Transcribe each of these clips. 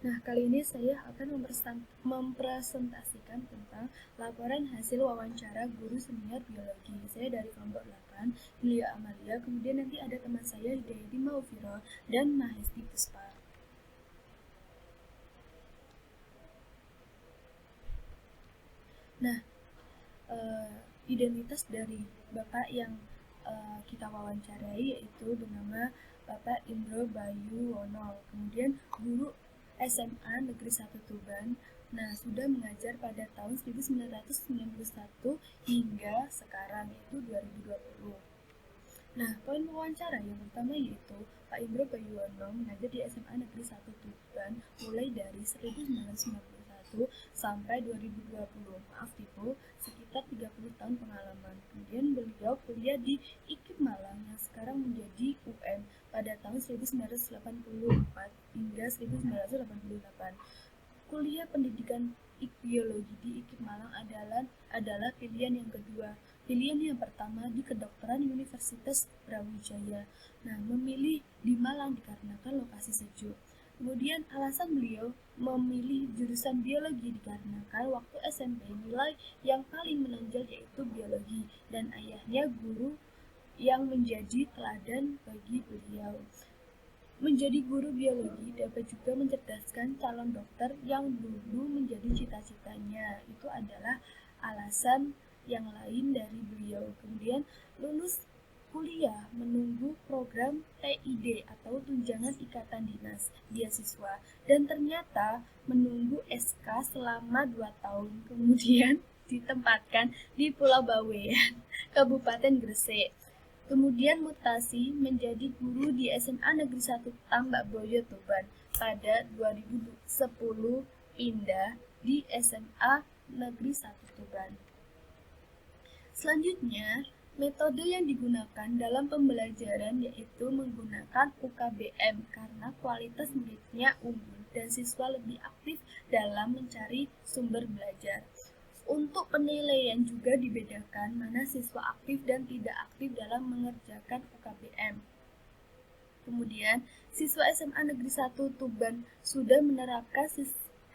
Nah, kali ini saya akan mempresentasikan tentang laporan hasil wawancara guru senior biologi. Saya dari kelompok 8, Yulia Amalia, kemudian nanti ada teman saya Hidayati Maufiro dan Mahesti Puspa. Nah, identitas dari Bapak yang kita wawancarai yaitu bernama Bapak Indro Bayu Wono, kemudian guru SMA Negeri 1 Tuban. Nah, sudah mengajar pada tahun 1991 hingga sekarang, yaitu 2020. Nah, poin wawancara yang pertama yaitu Pak Indro Bayuwono mengajar di SMA Negeri 1 Tuban mulai dari 1991 sampai 2020. Maaf Ibu, sekitar 30 tahun pengalaman. Kemudian beliau kuliah di IKIP Malang yang sekarang menjadi UM pada tahun 1984 hingga 1988. Kuliah pendidikan biologi di IKIP Malang adalah pilihan yang kedua. Pilihan yang pertama di kedokteran Universitas Brawijaya. Nah, memilih di Malang dikarenakan lokasi sejuk. Kemudian alasan beliau memilih jurusan biologi dikarenakan waktu SMP nilai yang paling menonjol yaitu biologi dan ayahnya guru yang menjadi teladan bagi beliau. Menjadi guru biologi dapat juga mencerdaskan calon dokter yang dulu menjadi cita-citanya. Itu adalah alasan yang lain dari beliau. Kemudian lulus kuliah menunggu program TID atau Tunjangan Ikatan Dinas Beasiswa dan ternyata menunggu SK selama 2 tahun. Kemudian ditempatkan di Pulau Bawean, Kabupaten Gresik. Kemudian mutasi menjadi guru di SMA Negeri 1 Tambak Boyo Tuban. Pada 2010 pindah di SMA Negeri 1 Tuban. Selanjutnya, metode yang digunakan dalam pembelajaran yaitu menggunakan UKBM karena kualitas muridnya unggul dan siswa lebih aktif dalam mencari sumber belajar. Untuk penilaian juga dibedakan mana siswa aktif dan tidak aktif dalam mengerjakan UKBM. Kemudian, siswa SMA Negeri 1 Tuban sudah menerapkan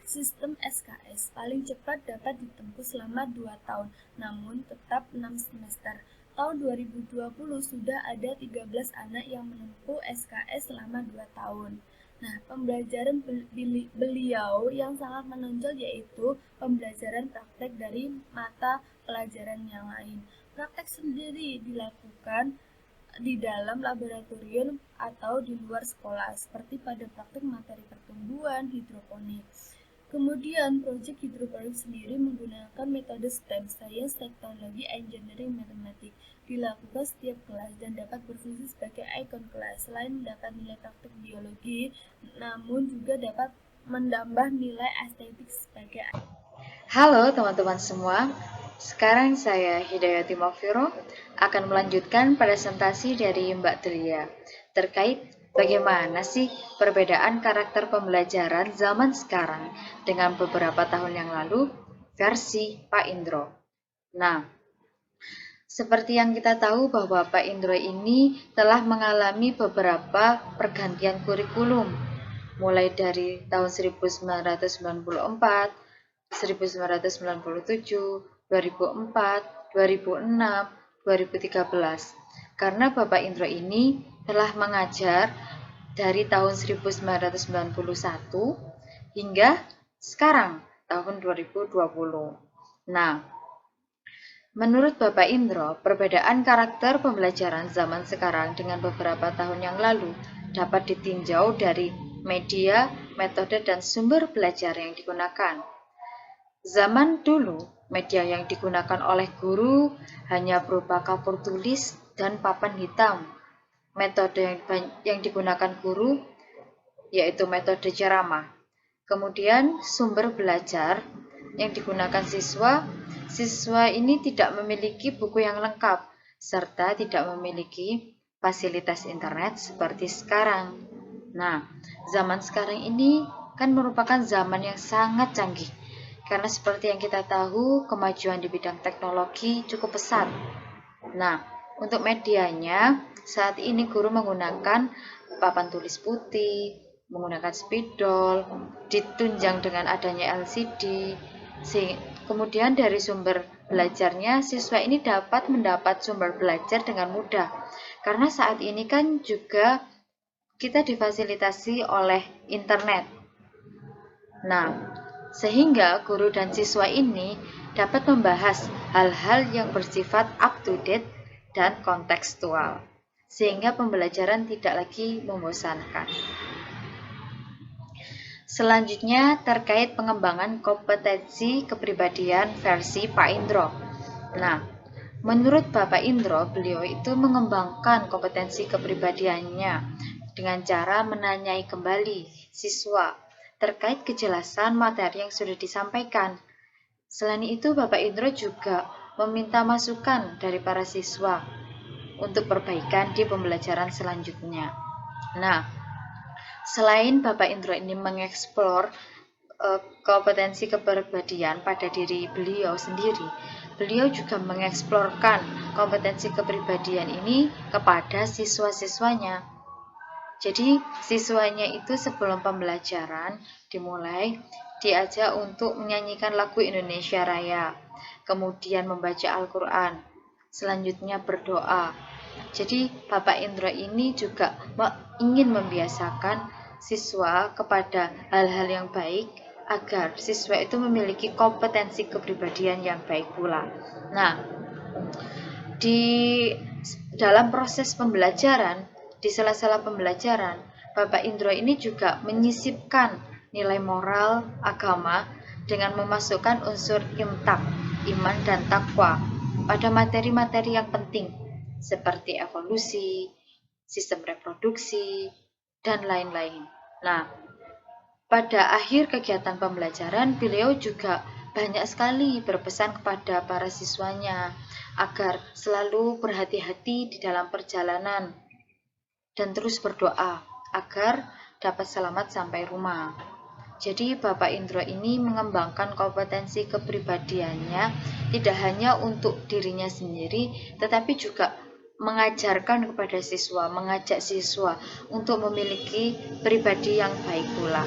sistem SKS. Paling cepat dapat ditempuh selama 2 tahun, namun tetap 6 semester. Tahun 2020 sudah ada 13 anak yang menempuh SKS selama 2 tahun. Nah, pembelajaran beliau yang sangat menonjol yaitu pembelajaran praktek dari mata pelajaran yang lain. Praktek sendiri dilakukan di dalam laboratorium atau di luar sekolah, seperti pada praktek materi pertumbuhan hidroponik. Kemudian, proyek hidroponik sendiri menggunakan metode STEM, Science, Technology, Engineering, Mathematics, dilakukan setiap kelas dan dapat berfungsi sebagai ikon kelas. Selain mendapat nilai praktik biologi, namun juga dapat menambah nilai estetik sebagai. Halo teman-teman semua, sekarang saya Hidayati Maufiro akan melanjutkan presentasi dari Mbak Delia terkait bagaimana sih perbedaan karakter pembelajaran zaman sekarang dengan beberapa tahun yang lalu versi Pak Indro. Nah, seperti yang kita tahu bahwa Pak Indro ini telah mengalami beberapa pergantian kurikulum mulai dari tahun 1994, 1997, 2004, 2006, 2013. Karena Bapak Indro ini telah mengajar dari tahun 1991 hingga sekarang tahun 2020. Nah, menurut Bapak Indro, perbedaan karakter pembelajaran zaman sekarang dengan beberapa tahun yang lalu dapat ditinjau dari media, metode, dan sumber belajar yang digunakan. Zaman dulu, media yang digunakan oleh guru hanya berupa kapur tulis dan papan hitam. Metode yang digunakan guru yaitu metode ceramah. Kemudian sumber belajar yang digunakan siswa ini tidak memiliki buku yang lengkap serta tidak memiliki fasilitas internet seperti sekarang. Nah, zaman sekarang ini kan merupakan zaman yang sangat canggih. Karena seperti yang kita tahu, kemajuan di bidang teknologi cukup pesat. Nah, untuk medianya, saat ini guru menggunakan papan tulis putih, menggunakan spidol, ditunjang dengan adanya LCD. Kemudian dari sumber belajarnya, siswa ini dapat mendapat sumber belajar dengan mudah. Karena saat ini kan juga kita difasilitasi oleh internet. Nah, sehingga guru dan siswa ini dapat membahas hal-hal yang bersifat up to date dan kontekstual, sehingga pembelajaran tidak lagi membosankan. Selanjutnya terkait pengembangan kompetensi kepribadian versi Pak Indro. Nah, menurut Bapak Indro, beliau itu mengembangkan kompetensi kepribadiannya dengan cara menanyai kembali siswa terkait kejelasan materi yang sudah disampaikan. Selain itu, Bapak Indro juga meminta masukan dari para siswa untuk perbaikan di pembelajaran selanjutnya. Nah, selain Bapak Indro ini mengeksplor kompetensi kepribadian pada diri beliau sendiri, beliau juga mengeksplorkan kompetensi kepribadian ini kepada siswa-siswanya. Jadi siswanya itu sebelum pembelajaran dimulai, diajak untuk menyanyikan lagu Indonesia Raya, kemudian membaca Al-Quran, selanjutnya berdoa. Jadi Bapak Indro ini juga ingin membiasakan siswa kepada hal-hal yang baik agar siswa itu memiliki kompetensi kepribadian yang baik pula. Nah, di dalam proses pembelajaran, di sela-sela pembelajaran, Bapak Indro ini juga menyisipkan nilai moral agama dengan memasukkan unsur imtak, iman dan takwa pada materi-materi yang penting seperti evolusi, sistem reproduksi, dan lain-lain. Nah, pada akhir kegiatan pembelajaran, beliau juga banyak sekali berpesan kepada para siswanya agar selalu berhati-hati di dalam perjalanan dan terus berdoa agar dapat selamat sampai rumah. Jadi Bapak Indro ini mengembangkan kompetensi kepribadiannya tidak hanya untuk dirinya sendiri, tetapi juga mengajarkan kepada siswa, mengajak siswa untuk memiliki pribadi yang baik pula.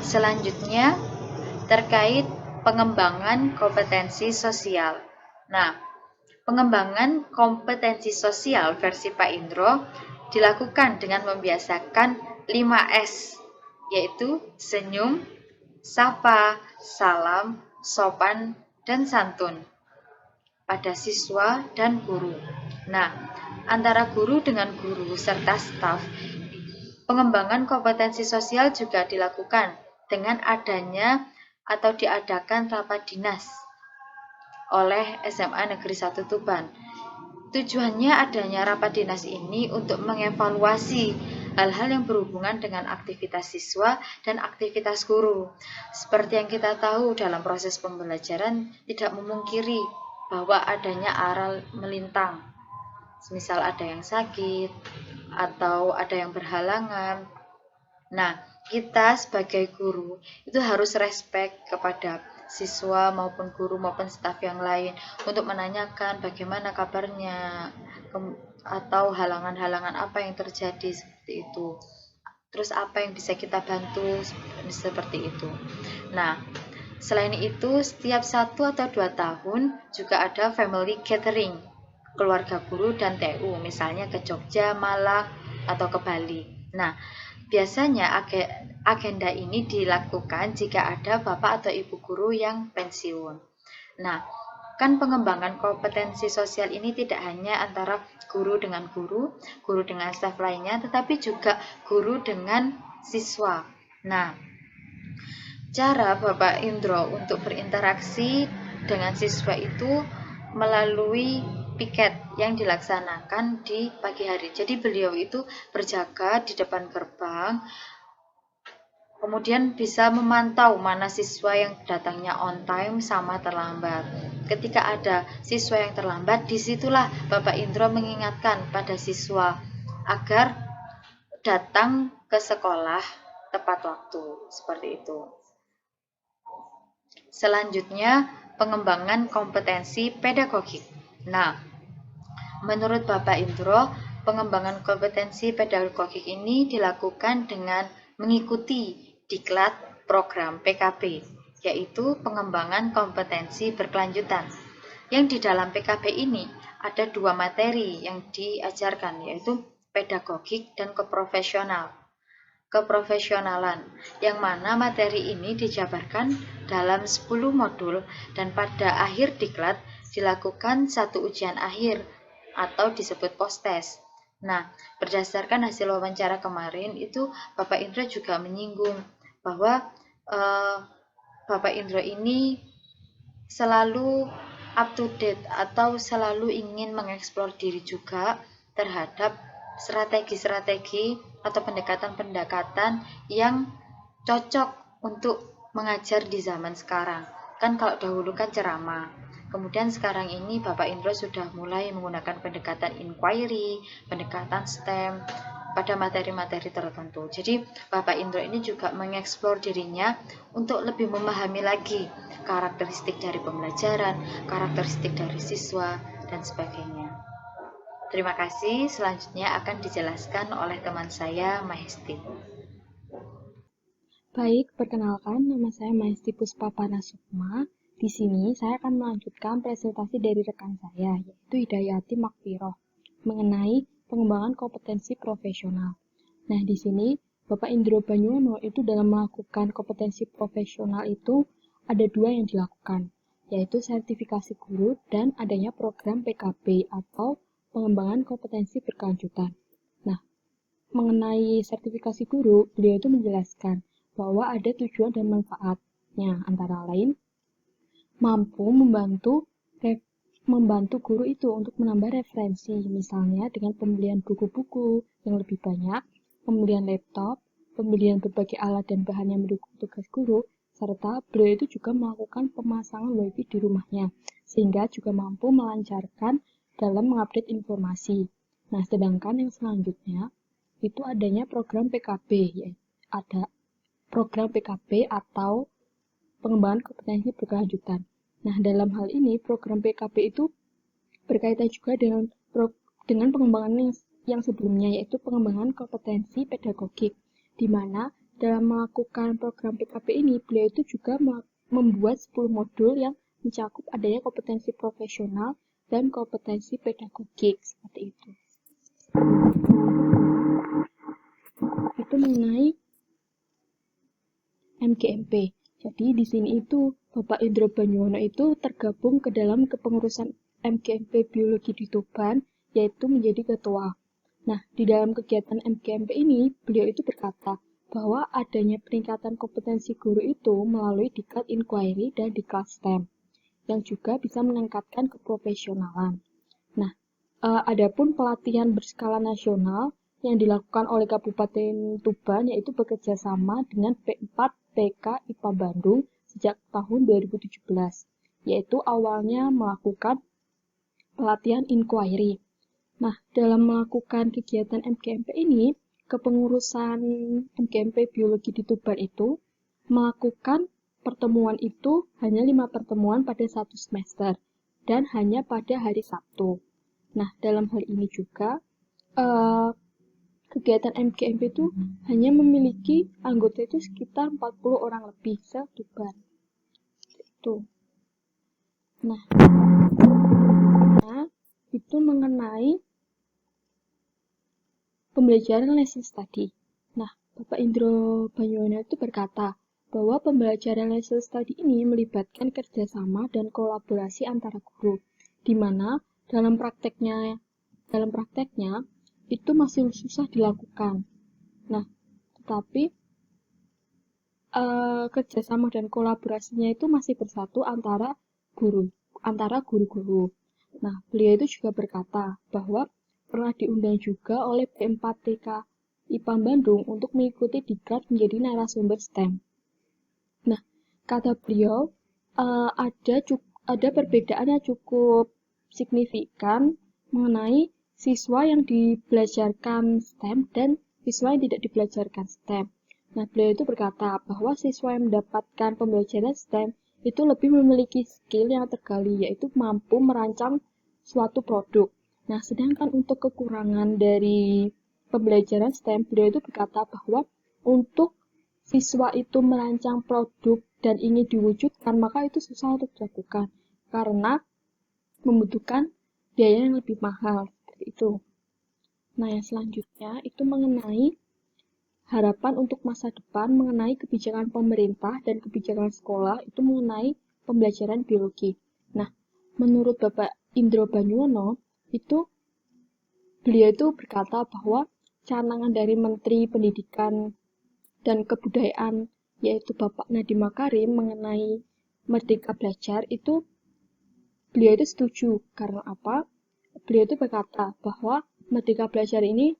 Selanjutnya terkait pengembangan kompetensi sosial. Nah, pengembangan kompetensi sosial versi Pak Indro dilakukan dengan membiasakan 5S, yaitu senyum, sapa, salam, sopan, dan santun pada siswa dan guru. Nah, antara guru dengan guru serta staf, pengembangan kompetensi sosial juga dilakukan dengan adanya atau diadakan rapat dinas oleh SMA Negeri 1 Tuban. Tujuannya adanya rapat dinas ini untuk mengevaluasi hal-hal yang berhubungan dengan aktivitas siswa dan aktivitas guru. Seperti yang kita tahu dalam proses pembelajaran tidak memungkiri bahwa adanya aral melintang. Misal ada yang sakit atau ada yang berhalangan. Nah, kita sebagai guru itu harus respect kepada siswa maupun guru maupun staf yang lain untuk menanyakan bagaimana kabarnya atau halangan-halangan apa yang terjadi seperti itu. Terus apa yang bisa kita bantu seperti itu. Nah, selain itu setiap 1 atau 2 tahun juga ada family gathering keluarga guru dan TU, misalnya ke Jogja, Malang, atau ke Bali. Nah, biasanya agenda ini dilakukan jika ada bapak atau ibu guru yang pensiun. Nah, kan pengembangan kompetensi sosial ini tidak hanya antara guru dengan staf lainnya, tetapi juga guru dengan siswa. Nah, cara Bapak Indro untuk berinteraksi dengan siswa itu melalui piket yang dilaksanakan di pagi hari. Jadi beliau itu berjaga di depan gerbang, kemudian bisa memantau mana siswa yang datangnya on time sama terlambat. Ketika ada siswa yang terlambat, disitulah Bapak Indro mengingatkan pada siswa agar datang ke sekolah tepat waktu, seperti itu. Selanjutnya, pengembangan kompetensi pedagogik. Nah, menurut Bapak Indro, pengembangan kompetensi pedagogik ini dilakukan dengan mengikuti diklat program PKB, yaitu pengembangan kompetensi berkelanjutan. Yang di dalam PKB ini ada 2 materi yang diajarkan, yaitu pedagogik dan keprofesionalan, yang mana materi ini dijabarkan dalam 10 modul dan pada akhir diklat dilakukan satu ujian akhir atau disebut postes. Nah, berdasarkan hasil wawancara kemarin itu Bapak Indro juga menyinggung bahwa Bapak Indro ini selalu up to date atau selalu ingin mengeksplor diri juga terhadap strategi-strategi atau pendekatan-pendekatan yang cocok untuk mengajar di zaman sekarang. Kan kalau dahulu kan ceramah. Kemudian sekarang ini Bapak Indro sudah mulai menggunakan pendekatan inquiry, pendekatan STEM pada materi-materi tertentu. Jadi Bapak Indro ini juga mengeksplor dirinya untuk lebih memahami lagi karakteristik dari pembelajaran, karakteristik dari siswa, dan sebagainya. Terima kasih, selanjutnya akan dijelaskan oleh teman saya, Mahesti. Baik, perkenalkan nama saya Mahesti Puspa Panasukma. Di sini saya akan melanjutkan presentasi dari rekan saya, yaitu Hidayati Makfiroh, mengenai pengembangan kompetensi profesional. Nah, di sini Bapak Indro Banyuwono itu dalam melakukan kompetensi profesional itu ada 2 yang dilakukan, yaitu sertifikasi guru dan adanya program PKB atau pengembangan kompetensi berkelanjutan. Nah, mengenai sertifikasi guru, beliau itu menjelaskan bahwa ada tujuan dan manfaatnya, antara lain mampu membantu guru itu untuk menambah referensi, misalnya dengan pembelian buku-buku yang lebih banyak, pembelian laptop, pembelian berbagai alat dan bahan yang mendukung tugas guru, serta beliau itu juga melakukan pemasangan WiFi di rumahnya, sehingga juga mampu melancarkan dalam mengupdate informasi. Nah, sedangkan yang selanjutnya itu adanya program PKB, yaitu ada program PKB atau pengembangan kompetensi berkelanjutan. Nah, dalam hal ini program PKB itu berkaitan juga dengan pengembangan yang sebelumnya, yaitu pengembangan kompetensi pedagogik, di mana dalam melakukan program PKB ini beliau itu juga membuat 10 modul yang mencakup adanya kompetensi profesional dan kompetensi pedagogik, seperti itu. Itu mengenai MGMP. Jadi di sini itu Bapak Indro Banyuwono itu tergabung ke dalam kepengurusan MGMP Biologi di Tuban, yaitu menjadi ketua. Nah, di dalam kegiatan MGMP ini, beliau itu berkata bahwa adanya peningkatan kompetensi guru itu melalui diklat inquiry dan diklat STEM, yang juga bisa meningkatkan keprofesionalan. Nah, adapun pelatihan berskala nasional yang dilakukan oleh Kabupaten Tuban yaitu bekerja sama dengan P4 PK IPA Bandung sejak tahun 2017, yaitu awalnya melakukan pelatihan inquiry. Nah, dalam melakukan kegiatan MGMP ini, kepengurusan MGMP Biologi di Tuban itu melakukan pertemuan itu hanya 5 pertemuan pada 1 semester dan hanya pada hari Sabtu. Nah, dalam hal ini juga kegiatan MGMP itu hanya memiliki anggota itu sekitar 40 orang lebih se-Tuban. Itu. Nah, itu mengenai pembelajaran lesson study. Nah, Bapak Indro Banyuwono itu berkata bahwa pembelajaran lesson study ini melibatkan kerjasama dan kolaborasi antara guru, di mana dalam prakteknya itu masih susah dilakukan. Nah, tetapi kerjasama dan kolaborasinya itu masih bersatu antara guru-guru. Nah, beliau itu juga berkata bahwa pernah diundang juga oleh P4TK IPA Bandung untuk mengikuti diklat menjadi narasumber STEM. Nah, kata beliau ada perbedaan yang cukup signifikan mengenai siswa yang dibelajarkan STEM dan siswa yang tidak dibelajarkan STEM. Nah, beliau itu berkata bahwa siswa yang mendapatkan pembelajaran STEM itu lebih memiliki skill yang tergali, yaitu mampu merancang suatu produk. Nah, sedangkan untuk kekurangan dari pembelajaran STEM, beliau itu berkata bahwa untuk siswa itu merancang produk dan ingin diwujudkan, maka itu susah untuk dilakukan karena membutuhkan biaya yang lebih mahal seperti itu. Nah, yang selanjutnya itu mengenai harapan untuk masa depan mengenai kebijakan pemerintah dan kebijakan sekolah itu mengenai pembelajaran biologi. Nah, menurut Bapak Indro Banyuwono, beliau itu berkata bahwa canangan dari Menteri Pendidikan dan Kebudayaan yaitu Bapak Nadiem Makarim mengenai Merdeka Belajar itu beliau itu setuju. Karena apa? Beliau itu berkata bahwa Merdeka Belajar ini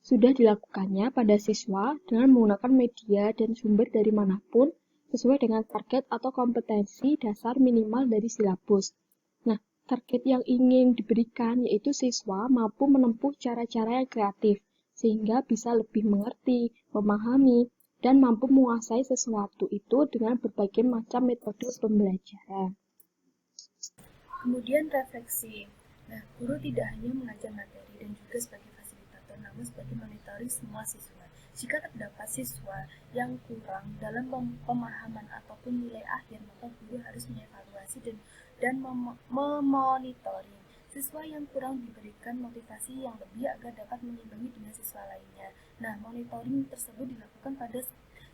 sudah dilakukannya pada siswa dengan menggunakan media dan sumber dari manapun sesuai dengan target atau kompetensi dasar minimal dari silabus. Nah, target yang ingin diberikan yaitu siswa mampu menempuh cara-cara yang kreatif sehingga bisa lebih mengerti, memahami, dan mampu menguasai sesuatu itu dengan berbagai macam metode pembelajaran. Kemudian refleksi. Nah, guru tidak hanya mengajar materi dan juga sebagai fasilitator, namun sebagai monitoring semua siswa. Jika terdapat siswa yang kurang dalam pemahaman ataupun nilai akhir, maka guru harus mengevaluasi dan memonitoring. Siswa yang kurang diberikan motivasi yang lebih agar dapat mengimbangi dengan siswa lainnya. Nah, monitoring tersebut dilakukan pada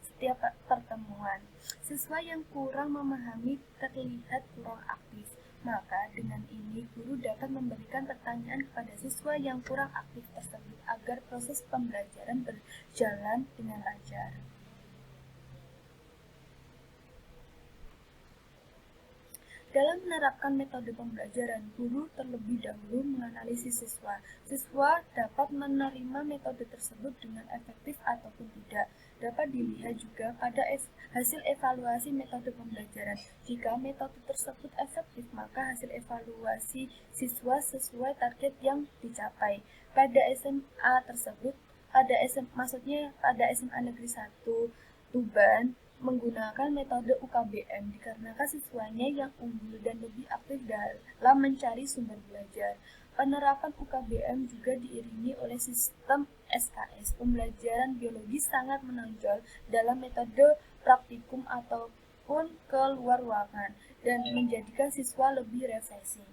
setiap pertemuan. Siswa yang kurang memahami terlihat kurang aktif. Maka dengan ini guru dapat memberikan pertanyaan kepada siswa yang kurang aktif tersebut agar proses pembelajaran berjalan dengan lancar. Dalam menerapkan metode pembelajaran, guru terlebih dahulu menganalisis siswa. Siswa dapat menerima metode tersebut dengan efektif ataupun tidak. Dapat dilihat juga pada hasil evaluasi metode pembelajaran. Jika metode tersebut efektif, maka hasil evaluasi siswa sesuai target yang dicapai. Pada SMA tersebut, pada SMA Negeri 1 Tuban, menggunakan metode UKBM dikarenakan siswanya yang unggul dan lebih aktif dalam mencari sumber belajar. Penerapan UKBM juga diiringi oleh sistem SKS. Pembelajaran biologi sangat menonjol dalam metode praktikum ataupun keluar ruangan dan menjadikan siswa lebih refleksi.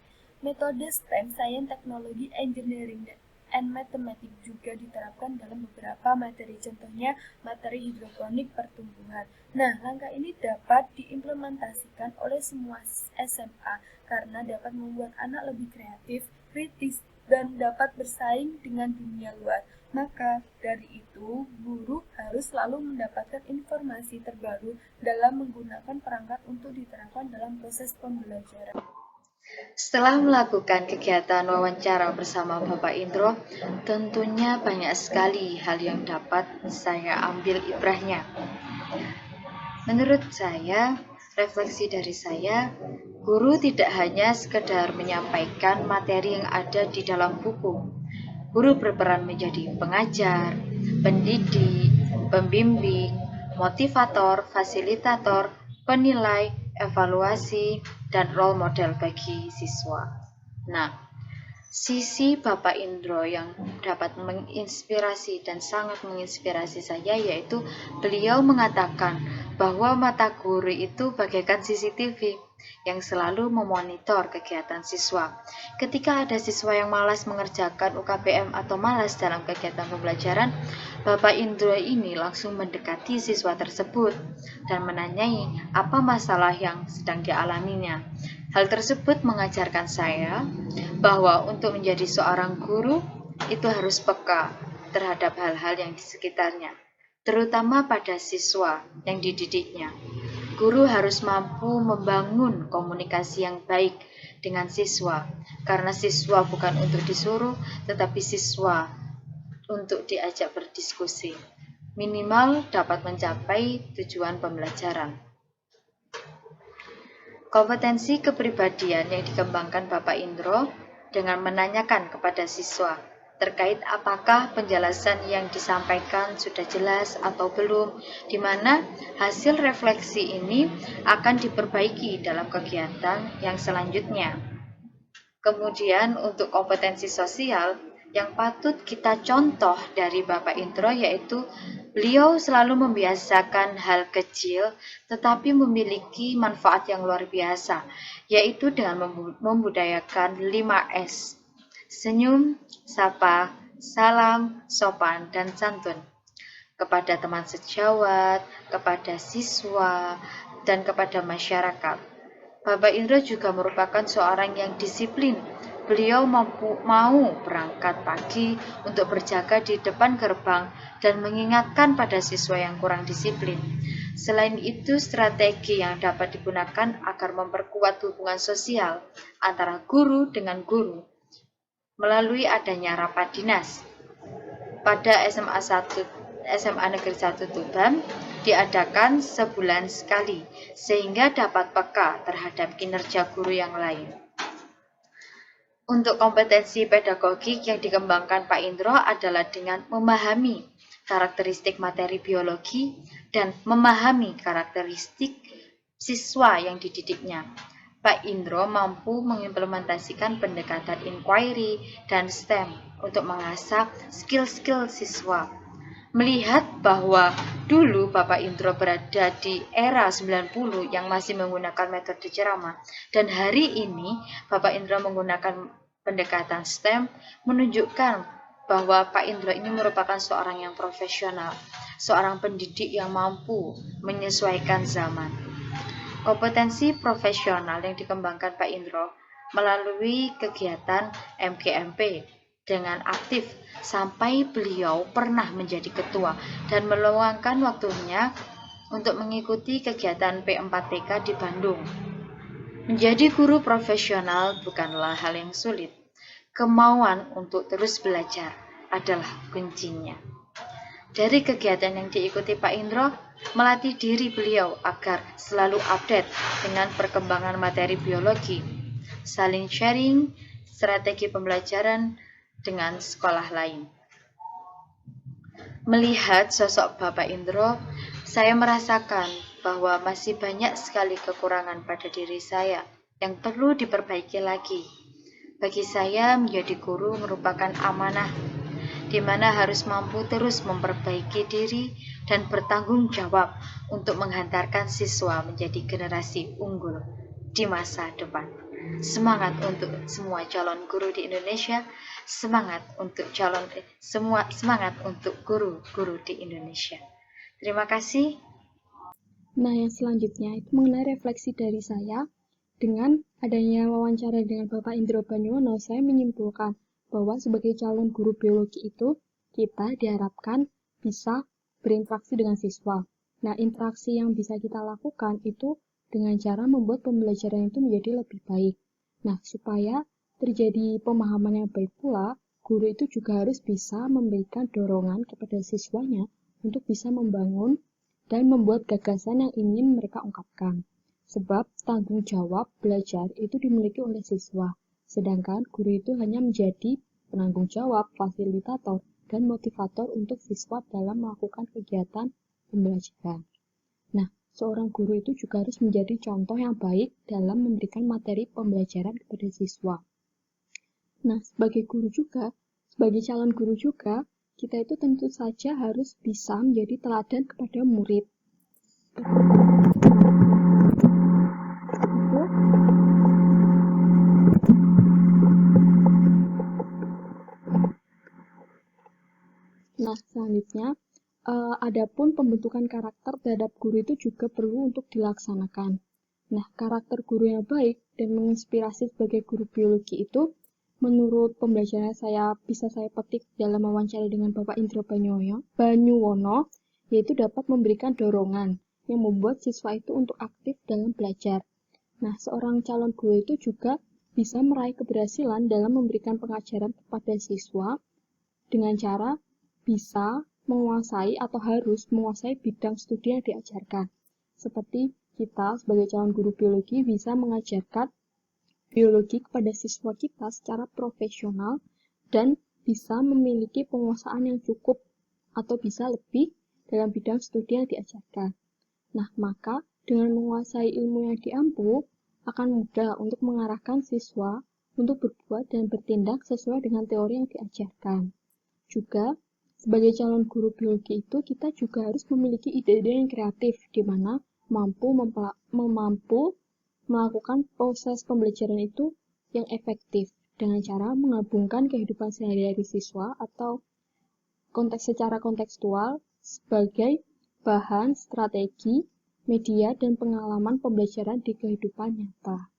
Metode STEM, Sains, Teknologi, Engineering, and Mathematics juga diterapkan dalam beberapa materi, contohnya materi hidroponik pertumbuhan. Nah, langkah ini dapat diimplementasikan oleh semua SMA karena dapat membuat anak lebih kreatif, kritis, dan dapat bersaing dengan dunia luar. Maka dari itu, guru harus selalu mendapatkan informasi terbaru dalam menggunakan perangkat untuk diterapkan dalam proses pembelajaran. Setelah melakukan kegiatan wawancara bersama Bapak Indro, tentunya banyak sekali hal yang dapat saya ambil ibrahnya. Menurut saya, refleksi dari saya, guru tidak hanya sekedar menyampaikan materi yang ada di dalam buku. Guru berperan menjadi pengajar, pendidik, pembimbing, motivator, fasilitator, penilai, evaluasi, dan role model bagi siswa. Nah, sisi Bapak Indro yang dapat menginspirasi dan sangat menginspirasi saya yaitu beliau mengatakan bahwa mata guru itu bagaikan CCTV yang selalu memonitor kegiatan siswa. Ketika ada siswa yang malas mengerjakan UKBM atau malas dalam kegiatan pembelajaran, Bapak Indro ini langsung mendekati siswa tersebut dan menanyai apa masalah yang sedang dialaminya. Hal tersebut mengajarkan saya bahwa untuk menjadi seorang guru itu harus peka terhadap hal-hal yang di sekitarnya, terutama pada siswa yang dididiknya. Guru harus mampu membangun komunikasi yang baik dengan siswa, karena siswa bukan untuk disuruh, tetapi siswa untuk diajak berdiskusi. Minimal dapat mencapai tujuan pembelajaran. Kompetensi kepribadian yang dikembangkan Bapak Indro dengan menanyakan kepada siswa terkait apakah penjelasan yang disampaikan sudah jelas atau belum, di mana hasil refleksi ini akan diperbaiki dalam kegiatan yang selanjutnya. Kemudian untuk kompetensi sosial yang patut kita contoh dari Bapak Indro yaitu Beliau selalu membiasakan hal kecil tetapi memiliki manfaat yang luar biasa, yaitu dengan membudayakan 5S. Senyum, sapa, salam, sopan, dan santun kepada teman sejawat, kepada siswa, dan kepada masyarakat. Bapak Indro juga merupakan seorang yang disiplin. Beliau mau berangkat pagi untuk berjaga di depan gerbang dan mengingatkan pada siswa yang kurang disiplin. Selain itu, strategi yang dapat digunakan agar memperkuat hubungan sosial antara guru dengan guru melalui adanya rapat dinas. Pada SMA Negeri 1 Tuban diadakan sebulan sekali sehingga dapat peka terhadap kinerja guru yang lain. Untuk kompetensi pedagogik yang dikembangkan Pak Indro adalah dengan memahami karakteristik materi biologi dan memahami karakteristik siswa yang dididiknya. Pak Indro mampu mengimplementasikan pendekatan inquiry dan STEM untuk mengasah skill-skill siswa. Melihat bahwa dulu Bapak Indro berada di era 90 yang masih menggunakan metode ceramah, dan hari ini Bapak Indro menggunakan pendekatan STEM, menunjukkan bahwa Pak Indro ini merupakan seorang yang profesional, seorang pendidik yang mampu menyesuaikan zaman. Kompetensi profesional yang dikembangkan Pak Indro melalui kegiatan MGMP dengan aktif sampai beliau pernah menjadi ketua dan meluangkan waktunya untuk mengikuti kegiatan P4TK di Bandung. Menjadi guru profesional bukanlah hal yang sulit. Kemauan untuk terus belajar adalah kuncinya. Dari kegiatan yang diikuti Pak Indro, melatih diri beliau agar selalu update dengan perkembangan materi biologi, saling sharing strategi pembelajaran dengan sekolah lain. Melihat sosok Bapak Indro, saya merasakan bahwa masih banyak sekali kekurangan pada diri saya yang perlu diperbaiki lagi. Bagi saya, menjadi guru merupakan amanah, di mana harus mampu terus memperbaiki diri dan bertanggung jawab untuk menghantarkan siswa menjadi generasi unggul di masa depan. Semangat untuk semua calon guru di Indonesia, semangat untuk guru-guru di Indonesia. Terima kasih. Nah, yang selanjutnya itu mengenai refleksi dari saya. Dengan adanya wawancara dengan Bapak Indro Banyuwono, saya menyimpulkan bahwa sebagai calon guru biologi itu, kita diharapkan bisa berinteraksi dengan siswa. Nah, interaksi yang bisa kita lakukan itu dengan cara membuat pembelajaran itu menjadi lebih baik. Nah, supaya terjadi pemahaman yang baik pula, guru itu juga harus bisa memberikan dorongan kepada siswanya untuk bisa membangun dan membuat gagasan yang ingin mereka ungkapkan. Sebab tanggung jawab belajar itu dimiliki oleh siswa, sedangkan guru itu hanya menjadi penanggung jawab, fasilitator, dan motivator untuk siswa dalam melakukan kegiatan pembelajaran. Nah, seorang guru itu juga harus menjadi contoh yang baik dalam memberikan materi pembelajaran kepada siswa. Nah, sebagai calon guru juga, kita itu tentu saja harus bisa menjadi teladan kepada murid. Nah, selanjutnya, adapun pembentukan karakter terhadap guru itu juga perlu untuk dilaksanakan. Nah, karakter guru yang baik dan menginspirasi sebagai guru biologi itu, menurut pembelajaran bisa saya petik dalam wawancara dengan Bapak Indro Banyuwono, yaitu dapat memberikan dorongan yang membuat siswa itu untuk aktif dalam belajar. Nah, seorang calon guru itu juga bisa meraih keberhasilan dalam memberikan pengajaran kepada siswa dengan cara bisa menguasai atau harus menguasai bidang studi yang diajarkan. Seperti kita sebagai calon guru biologi bisa mengajarkan biologi kepada siswa kita secara profesional dan bisa memiliki penguasaan yang cukup atau bisa lebih dalam bidang studi yang diajarkan. Nah, maka dengan menguasai ilmu yang diampu, akan mudah untuk mengarahkan siswa untuk berbuat dan bertindak sesuai dengan teori yang diajarkan. Juga Sebagai calon guru biologi itu, kita juga harus memiliki ide-ide yang kreatif, di mana mampu melakukan proses pembelajaran itu yang efektif, dengan cara menggabungkan kehidupan sehari-hari siswa atau secara kontekstual sebagai bahan, strategi, media, dan pengalaman pembelajaran di kehidupan nyata.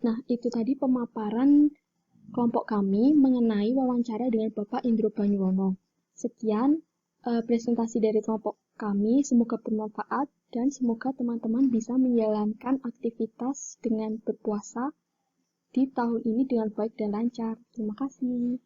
Nah, itu tadi pemaparan kelompok kami mengenai wawancara dengan Bapak Indro Banyuwono. Sekian presentasi dari kelompok kami, semoga bermanfaat dan semoga teman-teman bisa menjalankan aktivitas dengan berpuasa di tahun ini dengan baik dan lancar. Terima kasih.